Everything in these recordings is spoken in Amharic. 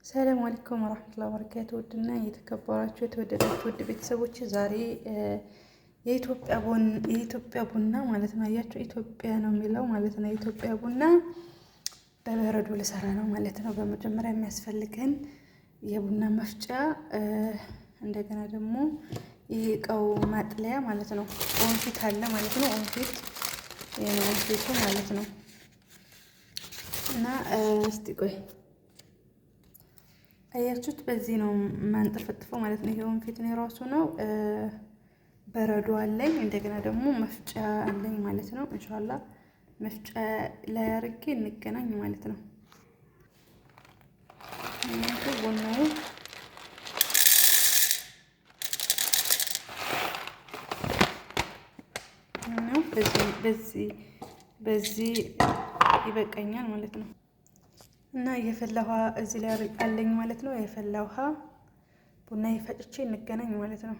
ሰላም አለይኩም ወራህመቱላሂ ወበረካቱ። ውድና የተከበራችሁ የተወደዳችሁ ውድ ቤተሰቦች ዛሬ የኢትዮጵያ ቡና ማለት ነው። አያችሁ ኢትዮጵያ ነው የሚለው ማለት ነው። የኢትዮጵያ ቡና በበረዶ ልሰራ ነው ማለት ነው። በመጀመሪያ የሚያስፈልገን የቡና መፍጫ፣ እንደገና ደግሞ የእቃው ማጥለያ ማለት ነው። ወንፊት አለ ማለት ነው። ወንፊቱ ማለት ነው። እና እስቲ ቆይ አያችሁት፣ በዚህ ነው ማንጠፈጥፈው ማለት ነው። ይሄ ወንፊት ነው የራሱ ነው። በረዶ አለኝ፣ እንደገና ደግሞ መፍጫ አለኝ ማለት ነው። ኢንሻአላህ መፍጫ ላይ አድርጌ እንገናኝ ማለት ነው። ቡናው ነው በዚህ ይበቃኛል ማለት ነው። እና የፈላ ውሃ እዚህ ላይ አለኝ ማለት ነው። የፈላ ውሃ ቡና ይፈጭቼ እንገናኝ ማለት ነው።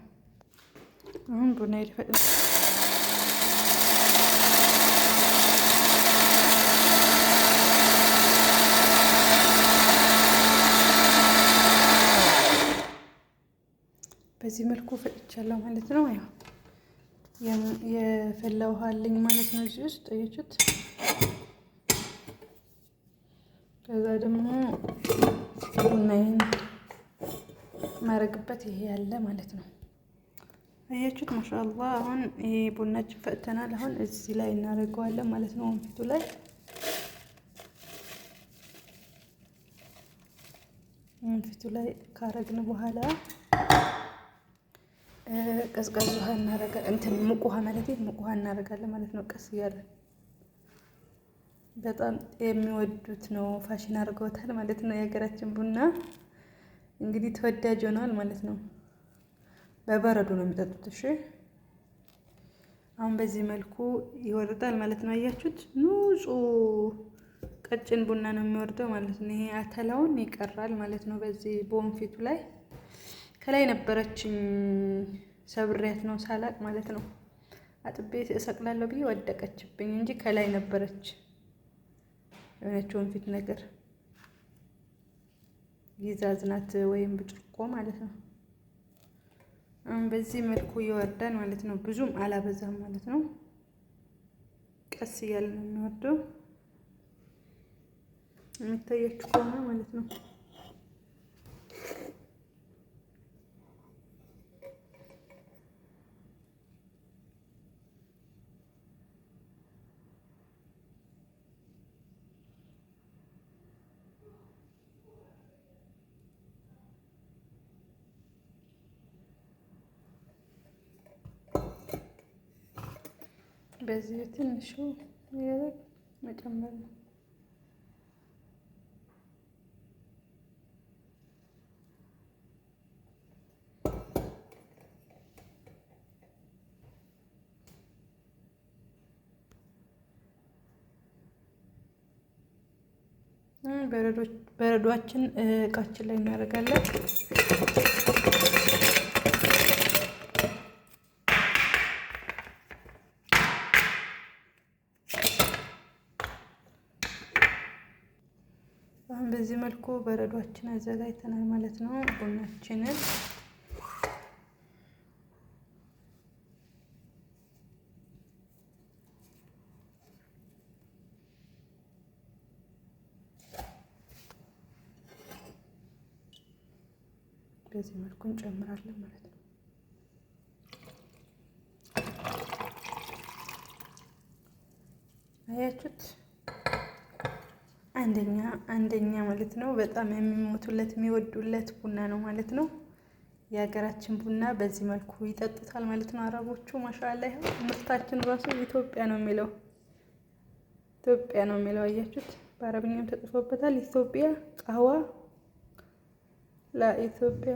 አሁን ቡና ይፈጭ በዚህ መልኩ ፈጭቻለሁ ማለት ነው። ያው የፈላ ውሃ አለኝ ማለት ነው እዚህ ውስጥ አያችሁት። ከዛ ደግሞ ቡናዬን ማረግበት ይሄ ያለ ማለት ነው። አያችሁት ማሻአላህ። አሁን ይሄ ቡናችን ፈጭተናል። አሁን እዚህ ላይ እናደርገዋለን ማለት ነው። ወንፊቱ ላይ ካረግን በኋላ ቀዝቃዛ ውሃ እናደርጋለን። ሙቅ ውሃ እናደርጋለን ማለት ነው። ቀስ እያለን በጣም የሚወዱት ነው። ፋሽን አድርገውታል ማለት ነው። የሀገራችን ቡና እንግዲህ ተወዳጅ ሆኗል ማለት ነው። በበረዶ ነው የሚጠጡት። እሺ አሁን በዚህ መልኩ ይወርዳል ማለት ነው። አያችሁት፣ ንጹህ ቀጭን ቡና ነው የሚወርደው ማለት ነው። ይሄ አተላውን ይቀራል ማለት ነው። በዚህ በወንፊቱ ላይ ከላይ ነበረችኝ ሰብሬያት ነው ሳላቅ ማለት ነው። አጥቤ እሰቅላለሁ ብዬ ወደቀችብኝ እንጂ ከላይ ነበረች የሆነች ወንፊት ነገር ይዛዝናት ወይም ብጭቆ ማለት ነው። በዚህ መልኩ ይወርዳል ማለት ነው። ብዙም አላበዛም ማለት ነው። ቀስ እያለ ነው የሚወርደው የሚታያችሁ ከሆነ ማለት ነው። በዚህ ትንሹ መጨመር ነው። በረዶአችን እቃችን ላይ እናደርጋለን። አሁን በዚህ መልኩ በረዶአችን አዘጋጅተናል ማለት ነው። ቡናችንን በዚህ መልኩ እንጨምራለን ማለት ነው። አያችሁት፣ አንደኛ ማለት ነው። በጣም የሚሞቱለት የሚወዱለት ቡና ነው ማለት ነው። የሀገራችን ቡና በዚህ መልኩ ይጠጡታል ማለት ነው አረቦቹ። ማሻአላ ይሄ ምርታችን ራሱ ኢትዮጵያ ነው የሚለው አያችሁት፣ በአረብኛም ተጽፎበታል። ኢትዮጵያ ቃዋ ለኢትዮጵያ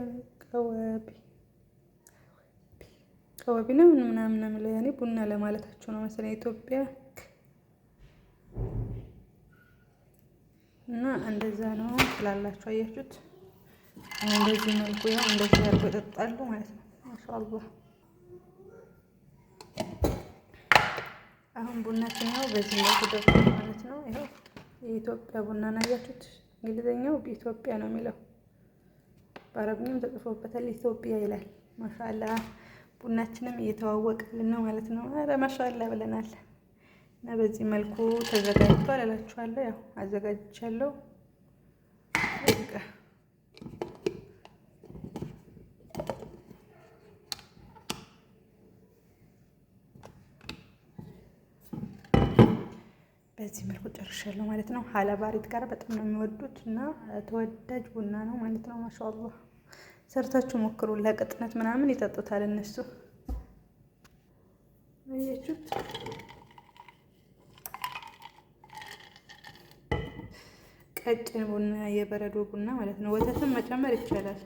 ቀዋቢ ነው ምናምን የሚለው ያኔ ቡና ለማለታቸው ነው መሰለኝ ኢትዮጵያ። እና እንደዛ ነው ትላላችሁ። አያችሁት፣ እንደዚህ መልኩ ያው እንደዚህ አድርገው ይጠጣሉ ማለት ነው። ማሻአላህ። አሁን ቡናችን ያው በዚህ መልኩ ደርሷል ማለት ነው። ይኸው የኢትዮጵያ ቡና ነው። አያችሁት፣ እንግሊዘኛው በኢትዮጵያ ነው የሚለው በአረብኛም ተጽፎበታል ኢትዮጵያ ይላል። ማሻአላ ቡናችንም እየተዋወቀልን ነው ማለት ነው። ኧረ ማሻአላ ብለናል። እና በዚህ መልኩ ተዘጋጅቷል እላችኋለሁ። ያው አዘጋጅቻለሁ። በዚህ መልኩ ጨርሻለሁ ማለት ነው። ሀላባሪት ጋር በጣም ነው የሚወዱት እና ተወዳጅ ቡና ነው ማለት ነው። ማሻአላህ ሰርታችሁ ሞክሩ። ለቅጥነት ምናምን ይጠጡታል እነሱ። አያችሁት? ቀጭን ቡና፣ የበረዶ ቡና ማለት ነው። ወተትም መጨመር ይቻላል።